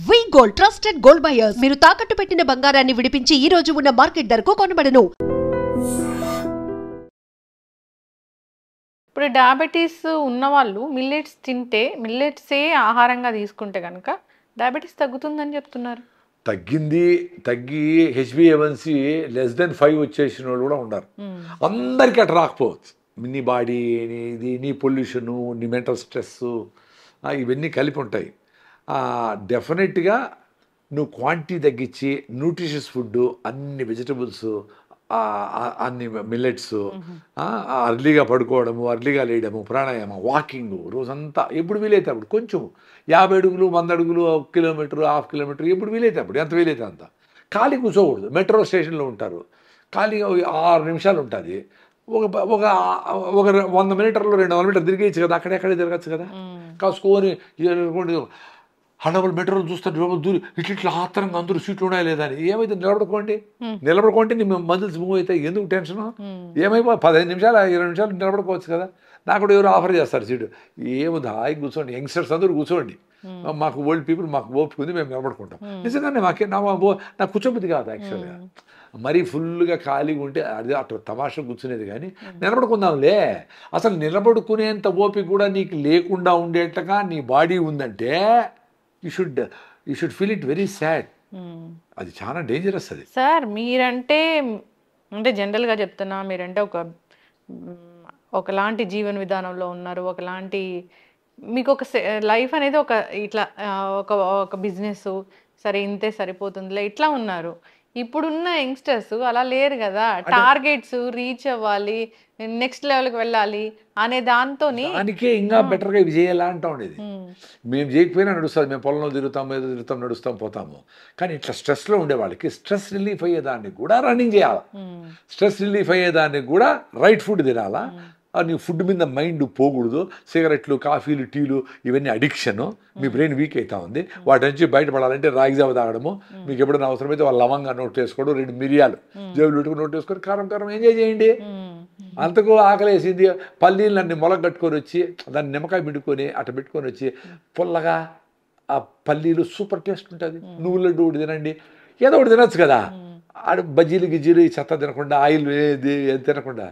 వి gold trusted gold buyers మీరు తాకట్టు పెట్టిన బంగారాన్ని విడిపించి ఈ రోజు ఉన్న మార్కెట్ ధరకు కొనబడను. ఇప్పుడు డయాబెటీస్ ఉన్నవాళ్ళు మిల్లెట్స్ తింటే మిల్లెట్సే ఆహారంగా తీసుకుంటే కనుక డయాబెటీస్ తగ్గుతుందని చెప్తున్నారు. తగ్గి హెచ్బిఏవన్సీ <5 వచ్చేసిన వాళ్ళు కూడా ఉన్నారు. అందరికీ అట్లా రాకపోవచ్చు. నీ బాడీ నీ పొల్యూషను నీ మెంటల్ స్ట్రెస్ ఇవన్నీ కలిపి ఉంటాయి. డెఫినెట్గా నువ్వు క్వాంటిటీ తగ్గించి న్యూట్రిషియస్ ఫుడ్ అన్ని వెజిటబుల్స్ అన్ని మిల్లెట్స్ అర్లీగా పడుకోవడము అర్లీగా లేయడము ప్రాణాయామం వాకింగ్ రోజంతా ఎప్పుడు వీలైతే అప్పుడు కొంచెం 50 అడుగులు 100 అడుగులు 1 కిలోమీటర్ హాఫ్ కిలోమీటర్ ఎప్పుడు వీలైతే అప్పుడు ఎంత వీలైతే అంత. ఖాళీ కూర్చోకూడదు. మెట్రో స్టేషన్లో ఉంటారు, ఖాళీగా 6 నిమిషాలు ఉంటుంది. ఒక 100 మీటర్లు 200 మీటర్లు తిరిగేయచ్చు కదా, అక్కడెక్కడే తిరగచ్చు కదా. కాసుకొని హడబుల్ మెట్రోలు చూస్తారు దూరి ఇట్లా ఆత్రంగా అందరూ సీట్లు ఉన్నాయా లేదా అని. ఏమైతే నిలబడుకోండి నీ మందులు మూవ్ అవుతాయి. ఎందుకు టెన్షన్? ఏమైపో 15 నిమిషాలు 20 నిమిషాలు నిలబడుకోవచ్చు కదా. నాకు కూడా ఎవరు ఆఫర్ చేస్తారు సీటు. ఏముంది హాయి కూర్చోండి, యంగ్స్టర్స్ అందరూ కూర్చోండి, మాకు ఓల్డ్ పీపుల్ మాకు ఓపిక ఉంది మేము నిలబడుకుంటాం. నిజంగానే నాకు కూర్చోబుద్ధి కాదు యాక్చువల్గా. మరీ ఫుల్గా ఖాళీగా ఉంటే అది అట్లా తమాషా కూర్చునేది. కానీ నిలబడుకుందాంలే. అసలు నిలబడుకునేంత ఓపిక కూడా నీకు లేకుండా ఉండేట్టుగా నీ బాడీ ఉందంటే you should feel it very sad. అది చాలా డేంజరస్. అది సార్ మీరంటే అంటే జనరల్గా చెప్తున్నా, మీరంటే ఒకలాంటి జీవన విధానంలో ఉన్నారు, ఒకలాంటి మీకు ఒక లైఫ్ అనేది ఒక ఇట్లా ఒక బిజినెస్ సరే ఇంతే సరిపోతుందిలే ఇట్లా ఉన్నారు. ఇప్పుడున్న యంగ్స్టర్స్ అలా లేరు కదా. టార్గెట్స్ రీచ్ అవ్వాలి, నెక్స్ట్ లెవెల్కి వెళ్ళాలి అనే దానికే ఇంకా బెటర్గా ఇవి చేయాలా అంటా ఉండేది. మేము చేయకపోయినా నడుస్తుంది, మేము పొలంలో తిరుగుతాం నడుస్తాం పోతాము. కానీ ఇట్లా స్ట్రెస్లో ఉండే వాళ్ళకి స్ట్రెస్ రిలీఫ్ అయ్యేదానికి కూడా రన్నింగ్ చేయాలా, స్ట్రెస్ రిలీఫ్ అయ్యేదానికి కూడా రైట్ ఫుడ్ తినాలా. నీ ఫుడ్ మీద మైండ్ పోకూడదు. సిగరెట్లు కాఫీలు టీలు ఇవన్నీ అడిక్షన్. మీ బ్రెయిన్ వీక్ అవుతా ఉంది. వాటి నుంచి బయటపడాలంటే రాగి జావ తాగడము, మీకు ఎప్పుడైనా అవసరమైతే వాళ్ళ లవంగా నోట్ వేసుకోవడం, 2 మిరియాలు జేబులు పెట్టుకుని నోట్ వేసుకొని కారం ఎంజాయ్ చేయండి. అంతకు ఆకలేసింది పల్లీలన్నీ మొలక కట్టుకొని వచ్చి దాన్ని నిమ్మకాయ పిండుకొని అట్ట పెట్టుకొని వచ్చి పుల్లగా ఆ పల్లీలు సూపర్ టేస్ట్ ఉంటుంది. నువ్వుల లడ్డు ఒకటి తినండి, ఏదో ఒకటి తినచ్చు కదా. బజ్జీలు గిజ్జీలు ఈ చెత్త తినకుండా ఆయిల్ తినకుండా.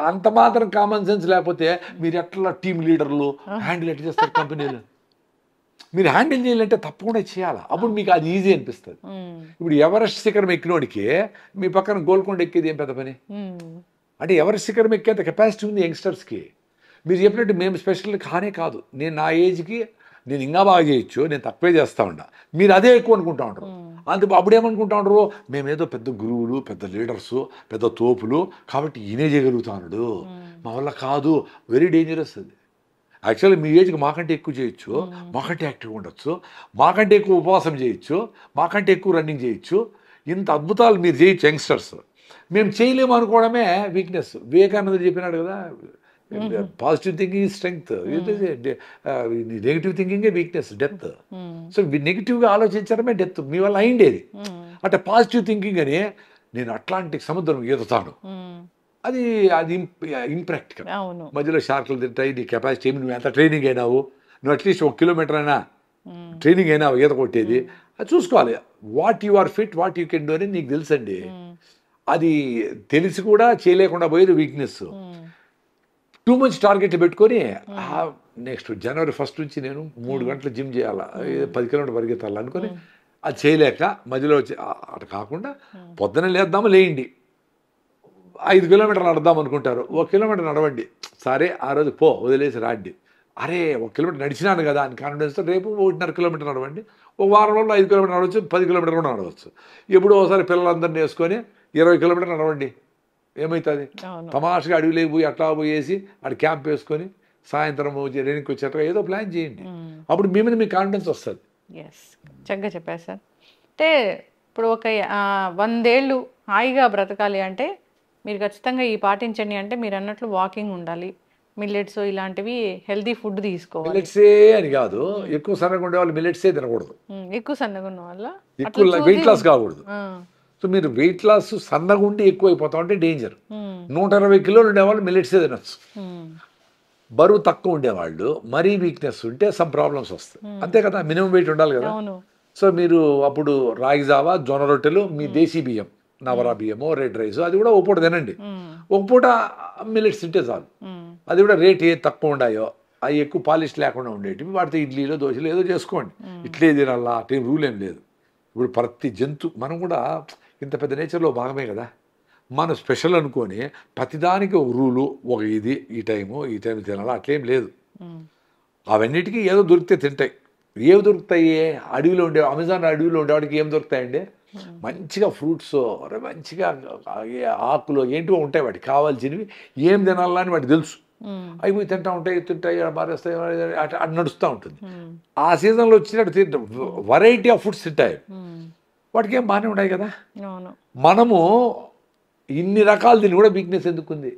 అంత మాత్రం కామన్ సెన్స్ లేకపోతే మీరు ఎట్లా టీమ్ లీడర్లు హ్యాండిల్ ఎట్లా చేస్తారు కంపెనీలు? మీరు హ్యాండిల్ చేయాలంటే తప్పకుండా చేయాలి. అప్పుడు మీకు అది ఈజీ అనిపిస్తుంది. ఇప్పుడు ఎవరెస్ట్ శిఖరం ఎక్కినోడికి మీ పక్కన గోల్కొండ ఎక్కేది ఏం పెద్ద పని? అంటే ఎవరెస్ట్ శిఖరం ఎక్కేంత కెపాసిటీ ఉంది యంగ్స్టర్స్కి. మీరు చెప్పినట్టు మేము స్పెషల్ కానే కాదు. నేను నా ఏజ్కి నేను ఇంకా బాగా చేయొచ్చు, నేను తక్కువే చేస్తూ ఉంటా. మీరు అదే ఎక్కువ అనుకుంటా ఉంటారు. అప్పుడేమనుకుంటా ఉంటారు, మేమేదో పెద్ద గురువులు పెద్ద లీడర్సు పెద్ద తోపులు కాబట్టి ఈయనే చేయగలుగుతాడు, మా వల్ల కాదు. వెరీ డేంజరస్ అది. యాక్చువల్లీ మీ ఏజ్కి మాకంటే ఎక్కువ చేయొచ్చు, మాకంటే యాక్టివ్గా ఉండొచ్చు, మాకంటే ఎక్కువ ఉపవాసం చేయొచ్చు, మాకంటే ఎక్కువ రన్నింగ్ చేయొచ్చు. ఇంత అద్భుతాలు మీరు చేయొచ్చు యంగ్స్టర్స్. మేము చేయలేము అనుకోవడమే వీక్నెస్. వివేకానంద చెప్పినాడు కదా, positive thinking is strength, negative థింకింగే వీక్నెస్, డెప్త్. సో నెగిటివ్గా ఆలోచించడమే డెప్త్. మీ వల్ల అయిండేది. అంటే పాజిటివ్ థింకింగ్ అని నేను అట్లాంటిక్ సముద్రం ఈదుతాను, అది ఇంప్రాక్టికల్. మధ్యలో షార్కులు తింటాయి. నీ కెపాసిటీ ఏమి, నువ్వు ఎంత ట్రైనింగ్ అయినావు, నువ్వు అట్లీస్ట్ 1 కిలోమీటర్ అయినా ట్రైనింగ్ అయినావు ఈత కొట్టేది, అది చూసుకోవాలి. What you are fit, what you can do అని నీకు తెలుసండి. అది తెలిసి కూడా చేయలేకుండా పోయేది వీక్నెస్. టూ మచ్ టార్గెట్లు పెట్టుకొని నెక్స్ట్ జనవరి 1 నుంచి నేను 3 గంటలు జిమ్ చేయాలా, 10 కిలోమీటర్లు పరిగెత్తాలి అనుకొని అది చేయలేక మధ్యలో అటు కాకుండా పొద్దున లేయండి 5 కిలోమీటర్లు నడదాం అనుకుంటారు. 1 కిలోమీటర్ నడవండి, సరే ఆ రోజు వదిలేసి రాండి. అరే 1 కిలోమీటర్ నడిచినాను కదా అని కాన్ఫిడెన్స్తో రేపు 1.5 కిలోమీటర్ నడవండి. ఒక వారం రోజులు 5 కిలోమీటర్ నడవచ్చు, 10 కిలోమీటర్లు కూడా నడవచ్చు. ఎప్పుడో ఒకసారి పిల్లలందరినీ వేసుకొని 20 కిలోమీటర్లు నడవండి. ఏమవుతుంది? తమాషగా అడవిలోకి పోయి అట్లా పోయేసి అక్కడ క్యాంప్ వేసుకొని సాయంత్రం రేణికి వచ్చేట్టుగా ఏదో ప్లాన్ చేయండి. అప్పుడు మీ మీద మీకు కాన్ఫిడెన్స్ వస్తుంది. చక్కగా చెప్పారు సార్. అంటే ఇప్పుడు ఒక 100 ఏళ్ళు హాయిగా బ్రతకాలి అంటే మీరు ఖచ్చితంగా ఈ పాటించండి. అంటే మీరు అన్నట్లు వాకింగ్ ఉండాలి, మిల్లెట్స్ ఇలాంటివి హెల్తీ ఫుడ్ తీసుకోవాలి. మిల్లెట్సే అని కాదు, ఎక్కువ సన్నగా ఉండే వాళ్ళు మిల్లెట్సే తినకూడదు. ఎక్కువ సన్నగా ఉన్న వల్ల ఎక్కువ వెయిట్ లాస్ కాకూడదు. సో మీరు వెయిట్ లాస్ సన్నగా ఉండి ఎక్కువ అయిపోతా ఉంటే డేంజర్. 120 కిలోలు ఉండేవాళ్ళు మిల్లెట్సే తినచ్చు. బరువు తక్కువ ఉండేవాళ్ళు మరీ వీక్నెస్ ఉంటే సమ్ ప్రాబ్లమ్స్ వస్తాయి. అంతే కదా, మినిమం వెయిట్ ఉండాలి కదా. సో మీరు అప్పుడు రాగి జావా, జొన్న రొట్టెలు, మీ దేశీ బియ్యం, నవరా బియ్యమో, రెడ్ రైస్, అది కూడా ఒక పూట తినండి. ఒక పూట మిల్లెట్స్ తింటే చాలు. అది కూడా రేట్ ఏ తక్కువ ఉండాయో, అవి ఎక్కువ పాలిష్ లేకుండా ఉండేటివి వాటితో ఇడ్లీలో, దోశలు ఏదో చేసుకోండి. ఇట్లే తినాలా అట్లేం రూల్ ఏం లేదు. ఇప్పుడు ప్రతి మనం కూడా ఇంత పెద్ద నేచర్లో భాగమే కదా. మనం స్పెషల్ అనుకొని ప్రతిదానికి ఒక రూలు, ఒక ఇది, ఈ టైం తినాలా అట్లేం లేదు. అవన్నిటికీ ఏదో దొరికితే తింటాయి. ఏవి దొరుకుతాయి? అడవిలో ఉండే, అమెజాన్ అడవిలో ఉండేవాడికి ఏం దొరుకుతాయండి? మంచిగా ఫ్రూట్స్, మంచిగా ఆకులు ఏంటివో ఉంటాయి, వాటికి కావాల్సినవి. ఏం తినాలా అని వాటికి తెలుసు. అవి పోయి తింటాయి, మారేస్తాయి, అటు నడుస్తూ ఉంటుంది. ఆ సీజన్లో వచ్చినట్టు వెరైటీ ఆఫ్ ఫుడ్స్ తింటాయి. వాటికి ఏం బాగానే ఉన్నాయి కదా. మనము ఇన్ని రకాలు తిని కూడా వీక్నెస్ ఎందుకుంది?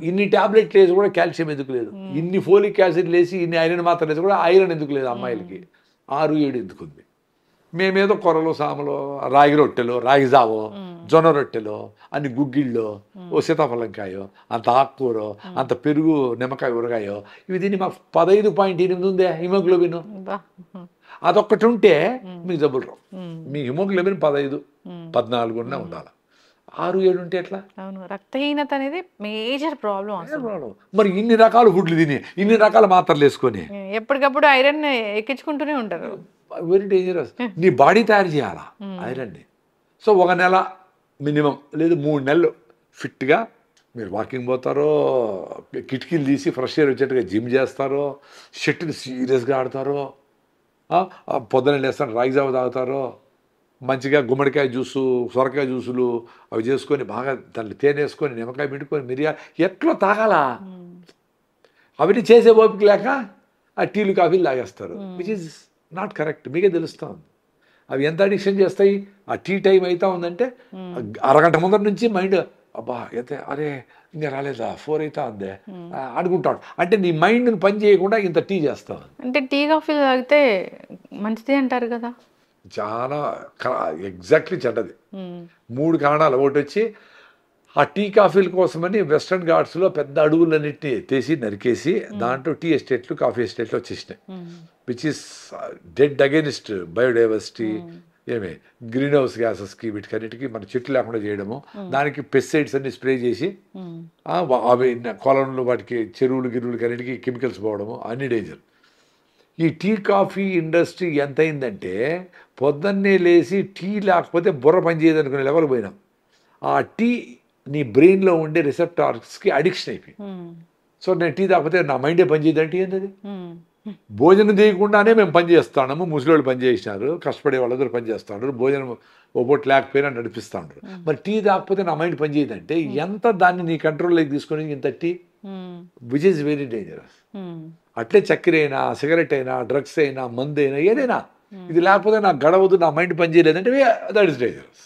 ఇన్ని టాబ్లెట్లు వేసి కూడా కాల్షియం ఎందుకు లేదు? ఇన్ని ఫోలిక్ యాసిడ్ వేసి, ఇన్ని ఐరన్ మాత్రం వేసి కూడా ఐరన్ ఎందుకు లేదు? అమ్మాయిలకి 6-7 ఎందుకుంది? మేమేదో కొరలు, సామలు, రాగి రొట్టెలు, రాగి జావో, జొన్న రొట్టెలు, అన్ని గుగ్గిళ్ళు, ఓ సీతాఫలంకాయో, అంత ఆకుకూర, అంత పెరుగు, నిమ్మకాయ, ఊరగాయో, ఇవి తిని మాకు 15.8 ఉందే హిమోగ్లోబిన్. అదొక్కటి ఉంటే మీకు జబ్బులు రావు. మీ హిమోగ్లోబిన్ 15-14 ఉన్నా ఉండాలి. 6-7 ఉంటే ఎట్లా? రక్తహీనత అనేది మేజర్ ప్రాబ్లం. మరి ఇన్ని రకాల ఫుడ్లు తిని, ఇన్ని రకాల మాత్రలు వేసుకొని ఎప్పటికప్పుడు ఐరన్ ఎక్కించుకుంటూనే ఉంటారు. Very dangerous. నీ బాడీ తయారు చేయాలా ఐరన్ని. సో 1 నెల మినిమం, లేదు 3 నెలలు ఫిట్గా మీరు వాకింగ్ పోతారో, కిటికీలు తీసి ఫ్రెష్ ఎయిర్ వచ్చేట్టుగా జిమ్ చేస్తారో, షెట్ని సీరియస్గా ఆడతారో, పొద్దున లేస్తాను రాగి జావ తాగుతారో, మంచిగా గుమ్మడికాయ జ్యూసు, సొరకాయ జ్యూసులు అవి చేసుకొని బాగా దాన్ని తేనె వేసుకొని, నిమ్మకాయ పెట్టుకొని, మిరియాలు ఎట్లా తాగాలా? అవన్నీ చేసే ఓపిక లేక ఆ టీలు, కాఫీలు తాగేస్తారు. Which is not correct. మీకే తెలుస్తుంది అవి ఎంత అడిక్షన్ చేస్తాయి. ఆ టీ టైం అవుతా ఉందంటే అరగంట ముందర నుంచి మైండ్ అబ్బా అయితే అరే ఇంకా రాలేదా, 4 అవుతా ఉందే అనుకుంటాడు. అంటే నీ మైండ్ని పని చేయకుండా ఇంత టీ చేస్తావు. అంటే టీ కాఫీలు తాగితే మంచిది అంటారు కదా. చాలా ఎగ్జాక్ట్లీ చెడ్డది. 3 కారణాలు. ఒకటి వచ్చి ఆ టీ కాఫీల కోసమని వెస్ట్రన్ ఘాట్స్లో పెద్ద అడవులన్నింటినీ ఎత్తేసి నరికేసి దాంట్లో టీ ఎస్టేట్లు, కాఫీ ఎస్టేట్లు వచ్చేసినాయి. Which is dead against biodiversity, ఏమే గ్రీన్ హౌస్ గ్యాసెస్కి, వీటికన్నిటికీ మన చెట్లు లేకుండా చేయడము, దానికి పెస్టిసైడ్స్ అన్ని స్ప్రే చేసి అవి కొలంలో వాటికి చెరువులు, గిరువులకి అన్నిటికీ కెమికల్స్ పోవడము, అన్ని డేంజర్. ఈ టీ కాఫీ ఇండస్ట్రీ ఎంత అయిందంటే పొద్దున్నే లేచి టీ లేకపోతే బుర్ర పనిచేయదు అనుకునే లెవెల్ పోయినాం. ఆ టీ నీ బ్రెయిన్లో ఉండే రిసెప్టార్స్కి అడిక్షన్ అయిపోయింది. సో నేను టీ తాగిపోతే నా మైండే పనిచేయదంటే ఏంటది? భోజనం చేయకుండానే మేము పనిచేస్తున్నాము. ముసలివాళ్ళు పనిచేసినారు, కష్టపడే వాళ్ళందరూ పనిచేస్తున్నారు, భోజనం ఓబోట్ లేకపోయినా నడిపిస్తూ ఉంటారు. మరి టీ తాకపోతే నా మైండ్ పనిచేయదంటే ఎంత దాన్ని నీ కంట్రోల్లోకి తీసుకొని ఇంత tea, which is very dangerous. అట్లే చక్కెర అయినా, సిగరెట్ అయినా, డ్రగ్స్ అయినా, మందు అయినా, ఏదైనా ఇది లేకపోతే నాకు గడవదు, నా మైండ్ పనిచేయలేదంటే దట్ ఈస్ డేంజరస్.